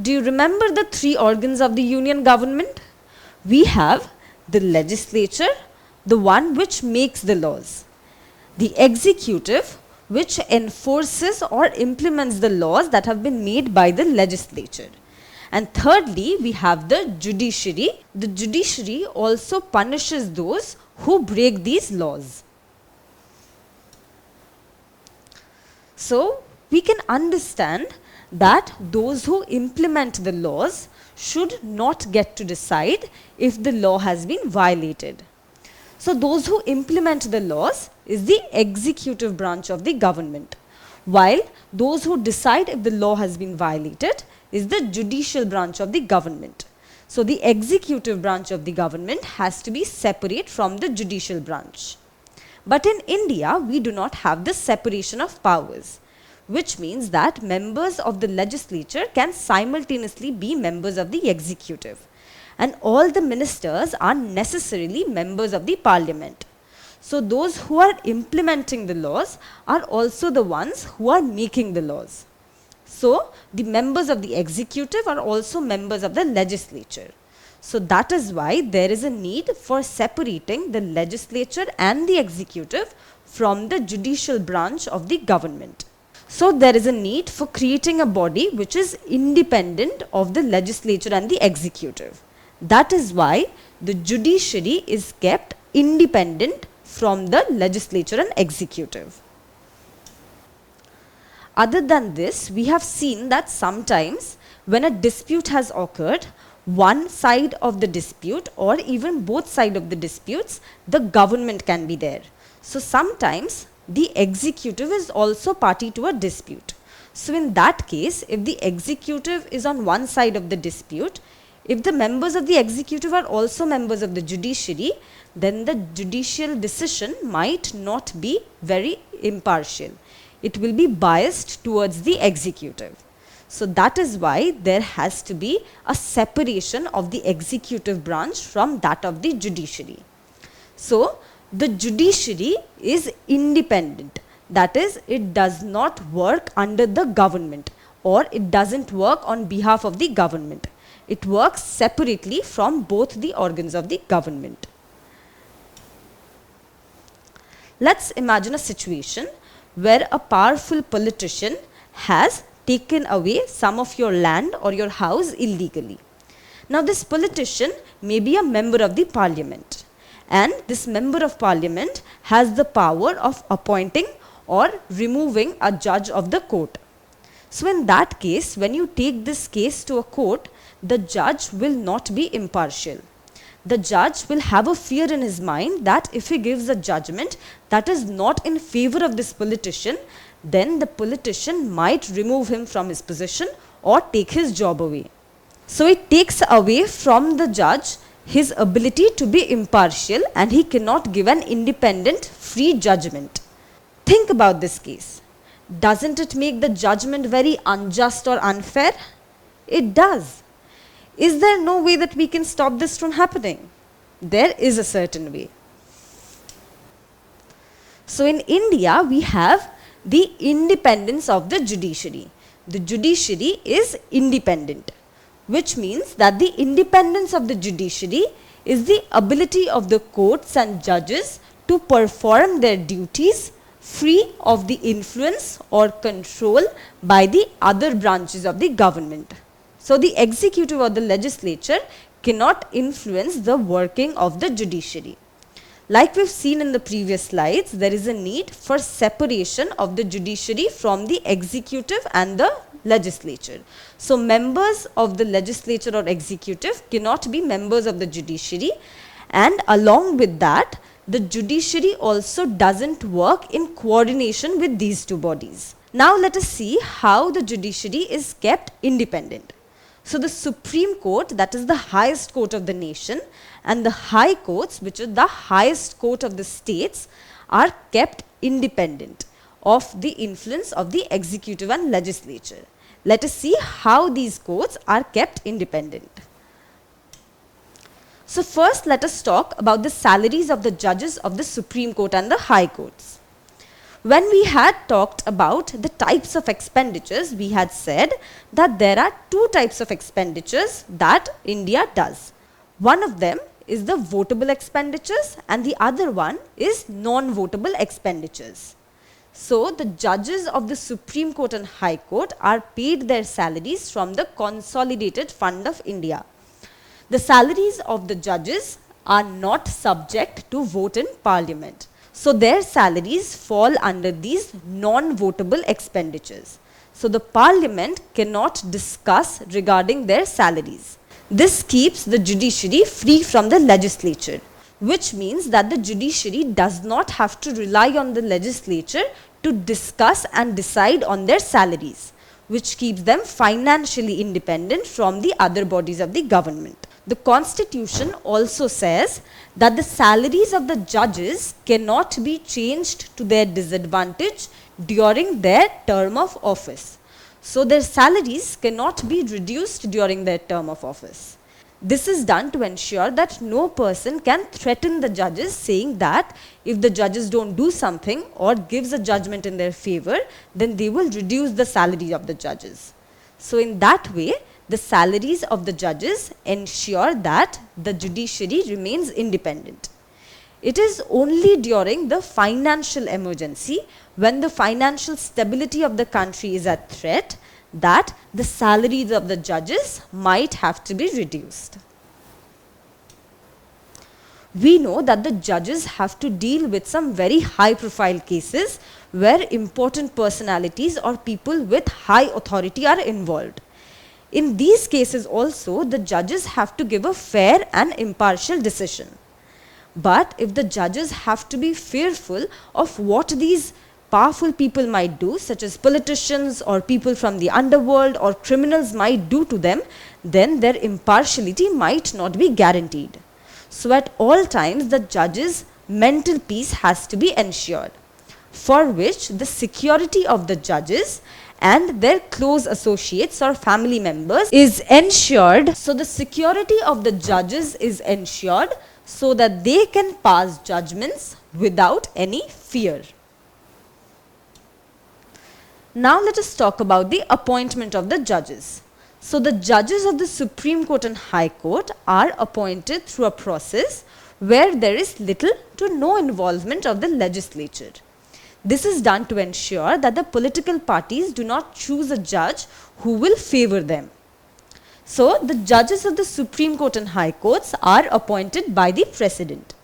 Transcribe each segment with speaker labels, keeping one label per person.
Speaker 1: Do you remember the three organs of the union government? We have the legislature, the one which makes the laws, the executive, which enforces or implements the laws that have been made by the legislature. And thirdly, we have the judiciary. The judiciary also punishes those who break these laws. So, we can understand that those who implement the laws should not get to decide if the law has been violated. So, those who implement the laws is the executive branch of the government, while those who decide if the law has been violated is the judicial branch of the government. So, the executive branch of the government has to be separate from the judicial branch. But in India, we do not have the separation of powers, which means that members of the legislature can simultaneously be members of the executive. And all the ministers are necessarily members of the parliament. So those who are implementing the laws are also the ones who are making the laws. So the members of the executive are also members of the legislature. So that is why there is a need for separating the legislature and the executive from the judicial branch of the government. So there is a need for creating a body which is independent of the legislature and the executive. That is why the judiciary is kept independent from the legislature and executive. Other than this, we have seen that sometimes when a dispute has occurred, one side of the dispute or even both sides of the disputes, the government can be there. So sometimes the executive is also party to a dispute. So in that case, if the executive is on one side of the dispute, if the members of the executive are also members of the judiciary, then the judicial decision might not be very impartial. It will be biased towards the executive. So that is why there has to be a separation of the executive branch from that of the judiciary. So the judiciary is independent. That is, it does not work under the government, or it doesn't work on behalf of the government. It works separately from both the organs of the government. Let's imagine a situation where a powerful politician has taken away some of your land or your house illegally. Now this politician may be a member of the parliament, and this member of parliament has the power of appointing or removing a judge of the court. So in that case, when you take this case to a court, the judge will not be impartial. The judge will have a fear in his mind that if he gives a judgment that is not in favor of this politician, then the politician might remove him from his position or take his job away. So it takes away from the judge his ability to be impartial, and he cannot give an independent, free judgment. Think about this case. Doesn't it make the judgment very unjust or unfair? It does. Is there no way that we can stop this from happening? There is a certain way. So in India, we have the independence of the judiciary. The judiciary is independent, which means that the independence of the judiciary is the ability of the courts and judges to perform their duties free of the influence or control by the other branches of the government. So the executive or the legislature cannot influence the working of the judiciary. Like we've seen in the previous slides, there is a need for separation of the judiciary from the executive and the legislature. So members of the legislature or executive cannot be members of the judiciary, and along with that, the judiciary also doesn't work in coordination with these two bodies. Now let us see how the judiciary is kept independent. So the Supreme Court, that is the highest court of the nation, and the high courts, which is the highest court of the states, are kept independent of the influence of the executive and legislature. Let us see how these courts are kept independent. So first let us talk about the salaries of the judges of the Supreme Court and the high courts. When we had talked about the types of expenditures, we had said that there are two types of expenditures that India does. One of them is the votable expenditures and the other one is non-votable expenditures. So, the judges of the Supreme Court and High Court are paid their salaries from the Consolidated Fund of India. The salaries of the judges are not subject to vote in Parliament. So, their salaries fall under these non-votable expenditures. So, the Parliament cannot discuss regarding their salaries. This keeps the judiciary free from the legislature, which means that the judiciary does not have to rely on the legislature to discuss and decide on their salaries, which keeps them financially independent from the other bodies of the government. The Constitution also says that the salaries of the judges cannot be changed to their disadvantage during their term of office. So, their salaries cannot be reduced during their term of office. This is done to ensure that no person can threaten the judges, saying that if the judges don't do something or gives a judgment in their favor, then they will reduce the salary of the judges. So, in that way, the salaries of the judges ensure that the judiciary remains independent. It is only during the financial emergency, when the financial stability of the country is at threat, that the salaries of the judges might have to be reduced. We know that the judges have to deal with some very high profile cases where important personalities or people with high authority are involved. In these cases also, the judges have to give a fair and impartial decision. But if the judges have to be fearful of what these powerful people might do, such as politicians or people from the underworld or criminals might do to them, then their impartiality might not be guaranteed. So at all times, the judges' mental peace has to be ensured, for which the security of the judges and their close associates or family members is ensured. So the security of the judges is ensured so that they can pass judgments without any fear. Now let us talk about the appointment of the judges. So the judges of the Supreme Court and High Court are appointed through a process where there is little to no involvement of the legislature. This is done to ensure that the political parties do not choose a judge who will favor them. So, the judges of the Supreme Court and High Courts are appointed by the President.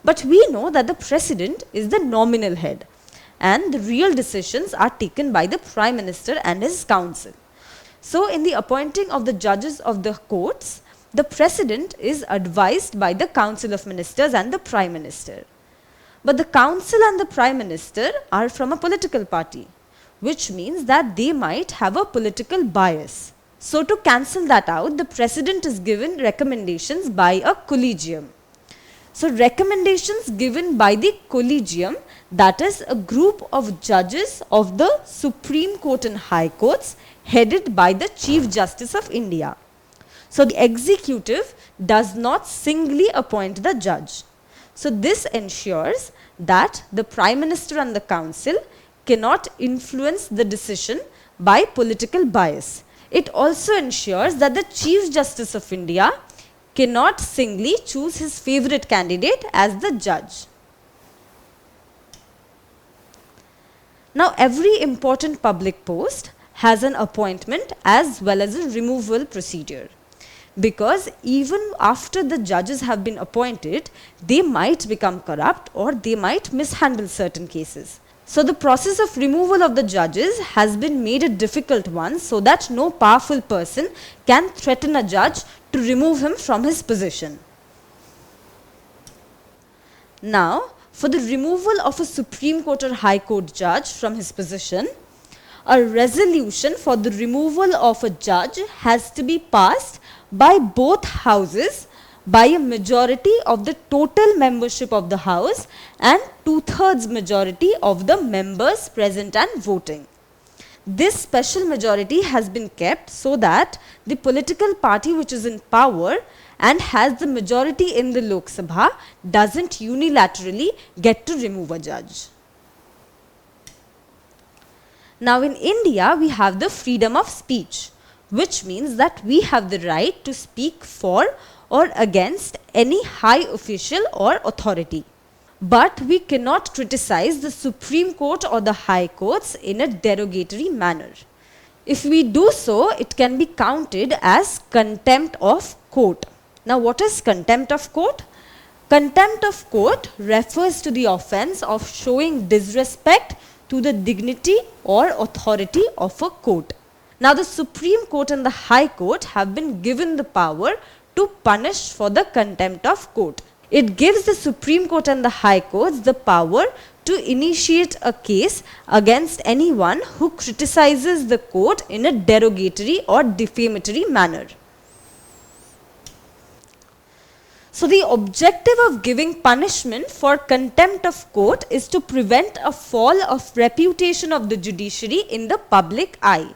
Speaker 1: But we know that the President is the nominal head and the real decisions are taken by the Prime Minister and his council. So, in the appointing of the judges of the courts, the President is advised by the Council of Ministers and the Prime Minister. But the council and the Prime Minister are from a political party, which means that they might have a political bias. So to cancel that out, the President is given recommendations by a collegium. So recommendations given by the collegium, that is a group of judges of the Supreme Court and High Courts headed by the Chief Justice of India. So the executive does not singly appoint the judge. So this ensures that the Prime Minister and the Council cannot influence the decision by political bias. It also ensures that the Chief Justice of India cannot singly choose his favorite candidate as the judge. Now, every important public post has an appointment as well as a removal procedure. Because even after the judges have been appointed, they might become corrupt or they might mishandle certain cases. So the process of removal of the judges has been made a difficult one so that no powerful person can threaten a judge to remove him from his position. Now, for the removal of a Supreme Court or High Court judge from his position, a resolution for the removal of a judge has to be passed by both houses by a majority of the total membership of the house and 2/3 majority of the members present and voting. This special majority has been kept so that the political party which is in power and has the majority in the Lok Sabha doesn't unilaterally get to remove a judge. Now in India, we have the freedom of speech, which means that we have the right to speak for or against any high official or authority. But we cannot criticize the Supreme Court or the High Courts in a derogatory manner. If we do so, it can be counted as contempt of court. Now what is contempt of court? Contempt of court refers to the offense of showing disrespect to the dignity or authority of a court. Now the Supreme Court and the High Court have been given the power to punish for the contempt of court. It gives the Supreme Court and the High Courts the power to initiate a case against anyone who criticizes the court in a derogatory or defamatory manner. So the objective of giving punishment for contempt of court is to prevent a fall of reputation of the judiciary in the public eye.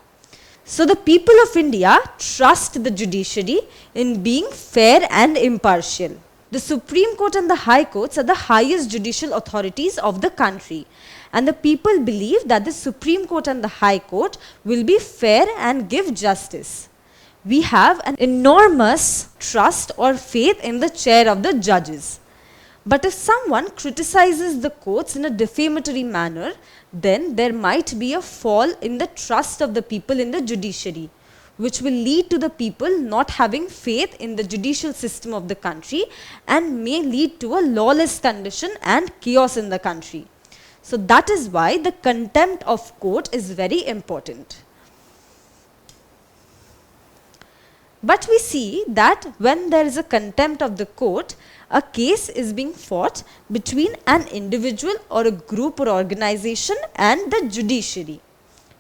Speaker 1: So the people of India trust the judiciary in being fair and impartial. The Supreme Court and the High Courts are the highest judicial authorities of the country, and the people believe that the Supreme Court and the High Court will be fair and give justice. We have an enormous trust or faith in the chair of the judges. But if someone criticizes the courts in a defamatory manner, then there might be a fall in the trust of the people in the judiciary, which will lead to the people not having faith in the judicial system of the country and may lead to a lawless condition and chaos in the country. So that is why the contempt of court is very important. But we see that when there is a contempt of the court, a case is being fought between an individual or a group or organization and the judiciary,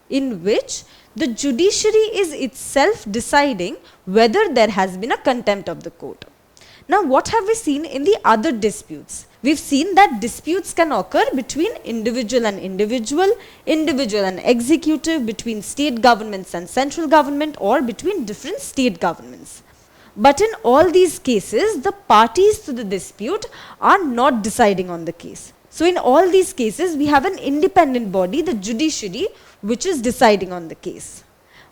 Speaker 1: in which the judiciary is itself deciding whether there has been a contempt of the court. Now what have we seen in the other disputes? We've seen that disputes can occur between individual and individual, individual and executive, between state governments and central government, or between different state governments. But in all these cases, the parties to the dispute are not deciding on the case. So in all these cases, we have an independent body, the judiciary, which is deciding on the case.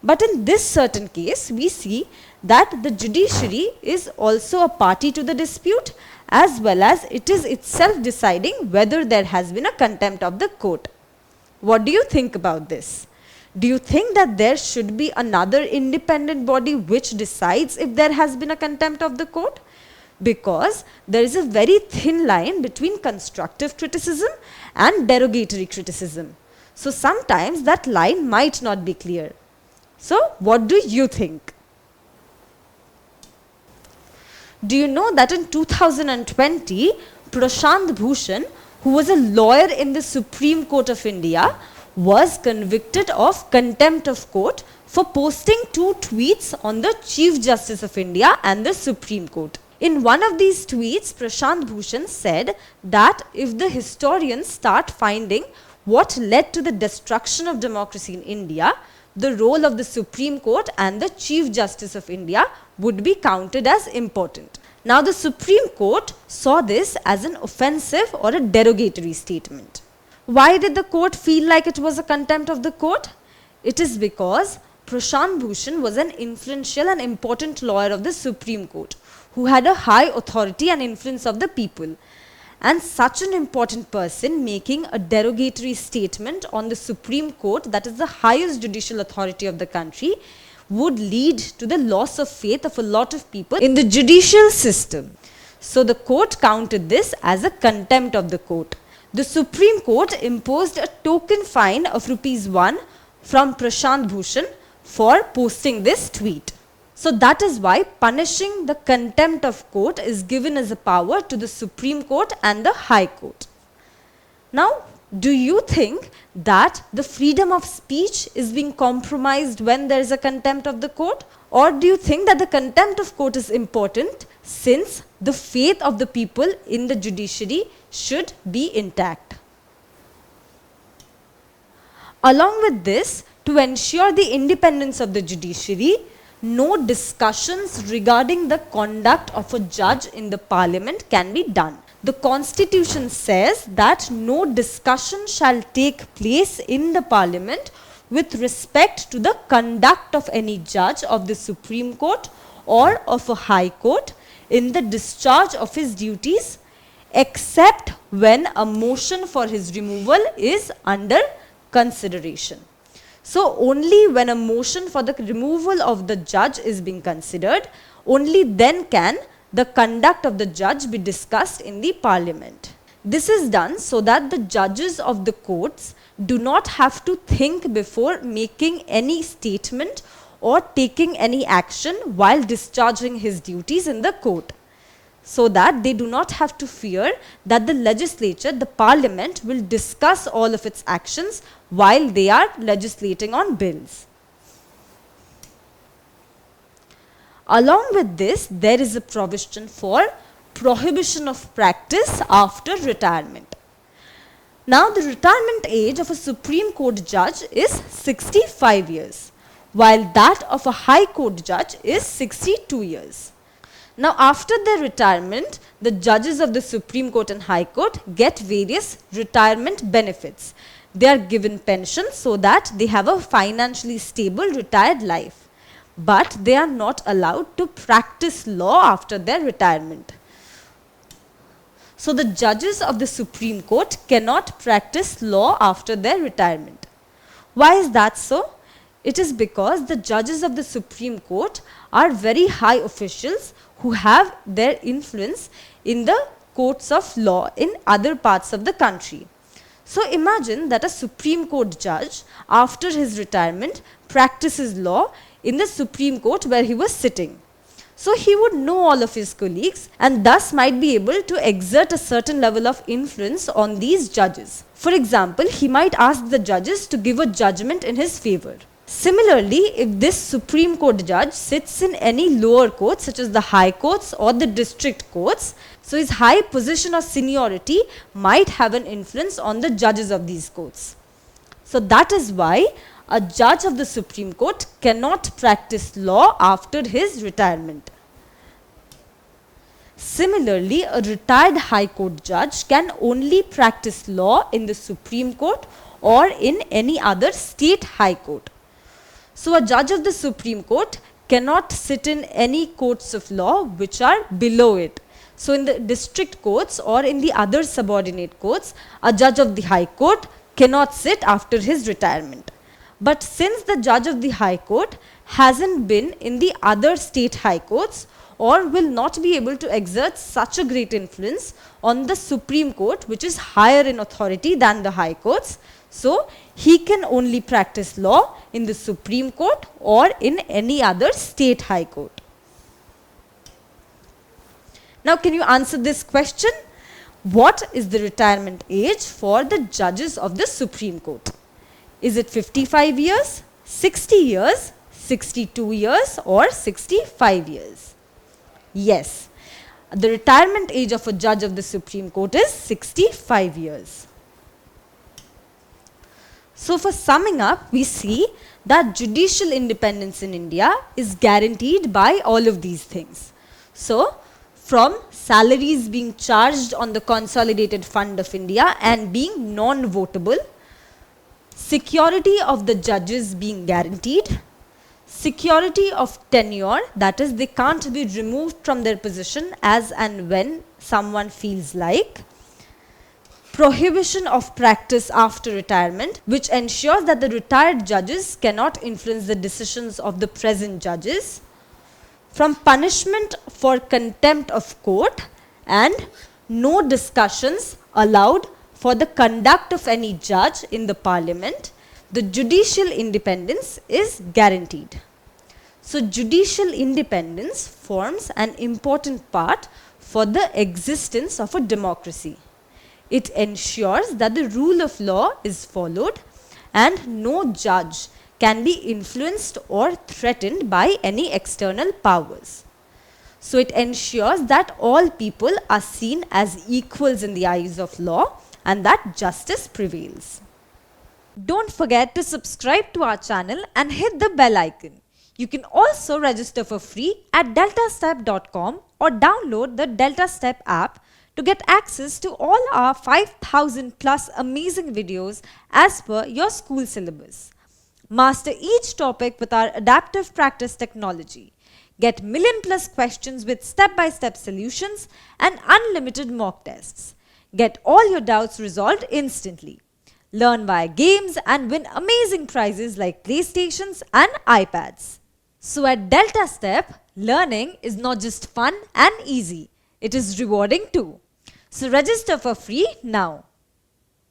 Speaker 1: But in this certain case, we see that the judiciary is also a party to the dispute, as well as it is itself deciding whether there has been a contempt of the court. What do you think about this? Do you think that there should be another independent body which decides if there has been a contempt of the court? Because there is a very thin line between constructive criticism and derogatory criticism. So sometimes that line might not be clear. So what do you think? Do you know that in 2020, Prashant Bhushan, who was a lawyer in the Supreme Court of India, was convicted of contempt of court for posting 2 tweets on the Chief Justice of India and the Supreme Court. In one of these tweets, Prashant Bhushan said that if the historians start finding what led to the destruction of democracy in India, the role of the Supreme Court and the Chief Justice of India would be counted as important. Now the Supreme Court saw this as an offensive or a derogatory statement. Why did the court feel like it was a contempt of the court? It is because Prashant Bhushan was an influential and important lawyer of the Supreme Court who had a high authority and influence of the people. And such an important person making a derogatory statement on the Supreme Court, that is the highest judicial authority of the country, would lead to the loss of faith of a lot of people in the judicial system. So the court counted this as a contempt of the court. The Supreme Court imposed a token fine of ₹1 from Prashant Bhushan for posting this tweet. So that is why punishing the contempt of court is given as a power to the Supreme Court and the High Court. Now, do you think that the freedom of speech is being compromised when there is a contempt of the court? Or do you think that the contempt of court is important since the faith of the people in the judiciary should be intact? Along with this, to ensure the independence of the judiciary, no discussions regarding the conduct of a judge in the parliament can be done. The constitution says that no discussion shall take place in the parliament with respect to the conduct of any judge of the Supreme Court or of a High Court in the discharge of his duties, except when a motion for his removal is under consideration. So only when a motion for the removal of the judge is being considered, only then can the conduct of the judge be discussed in the Parliament. This is done so that the judges of the courts do not have to think before making any statement or taking any action while discharging his duties in the court, so that they do not have to fear that the legislature, the Parliament, will discuss all of its actions while they are legislating on bills. Along with this, there is a provision for prohibition of practice after retirement. Now, the retirement age of a Supreme Court judge is 65 years, while that of a High Court judge is 62 years. Now, after their retirement, the judges of the Supreme Court and High Court get various retirement benefits. They are given pensions so that they have a financially stable retired life. But they are not allowed to practice law after their retirement. So the judges of the Supreme Court cannot practice law after their retirement. Why is that so? It is because the judges of the Supreme Court are very high officials who have their influence in the courts of law in other parts of the country. So imagine that a Supreme Court judge, after his retirement, practices law in the Supreme Court where he was sitting. So he would know all of his colleagues and thus might be able to exert a certain level of influence on these judges. For example, he might ask the judges to give a judgment in his favor. Similarly, if this Supreme Court judge sits in any lower courts such as the High Courts or the District Courts, so his high position or seniority might have an influence on the judges of these courts. So that is why a judge of the Supreme Court cannot practice law after his retirement. Similarly, a retired High Court judge can only practice law in the Supreme Court or in any other state High Court. So a judge of the Supreme Court cannot sit in any courts of law which are below it. So in the district courts or in the other subordinate courts, a judge of the High Court cannot sit after his retirement. But since the judge of the High Court hasn't been in the other state High Courts or will not be able to exert such a great influence on the Supreme Court, which is higher in authority than the High Courts, so he can only practice law in the Supreme Court or in any other state High Court. Now, can you answer this question? What is the retirement age for the judges of the Supreme Court? Is it 55 years, 60 years, 62 years or 65 years? Yes, the retirement age of a judge of the Supreme Court is 65 years. So for summing up, we see that judicial independence in India is guaranteed by all of these things. So from salaries being charged on the Consolidated Fund of India and being non-votable, security of the judges being guaranteed, security of tenure, that is they can't be removed from their position as and when someone feels like, prohibition of practice after retirement, which ensures that the retired judges cannot influence the decisions of the present judges, from punishment for contempt of court, and no discussions allowed for the conduct of any judge in the Parliament, the judicial independence is guaranteed. So judicial independence forms an important part for the existence of a democracy. It ensures that the rule of law is followed and no judge can be influenced or threatened by any external powers. So it ensures that all people are seen as equals in the eyes of law and that justice prevails. Don't forget to subscribe to our channel and hit the bell icon. You can also register for free at DeltaStep.com or download the DeltaStep app to get access to all our 5,000 plus amazing videos as per your school syllabus. Master each topic with our adaptive practice technology. Get million-plus questions with step-by-step solutions and unlimited mock tests. Get all your doubts resolved instantly. Learn via games and win amazing prizes like PlayStations and iPads. So at DeltaStep, learning is not just fun and easy, it is rewarding too. So register for free now.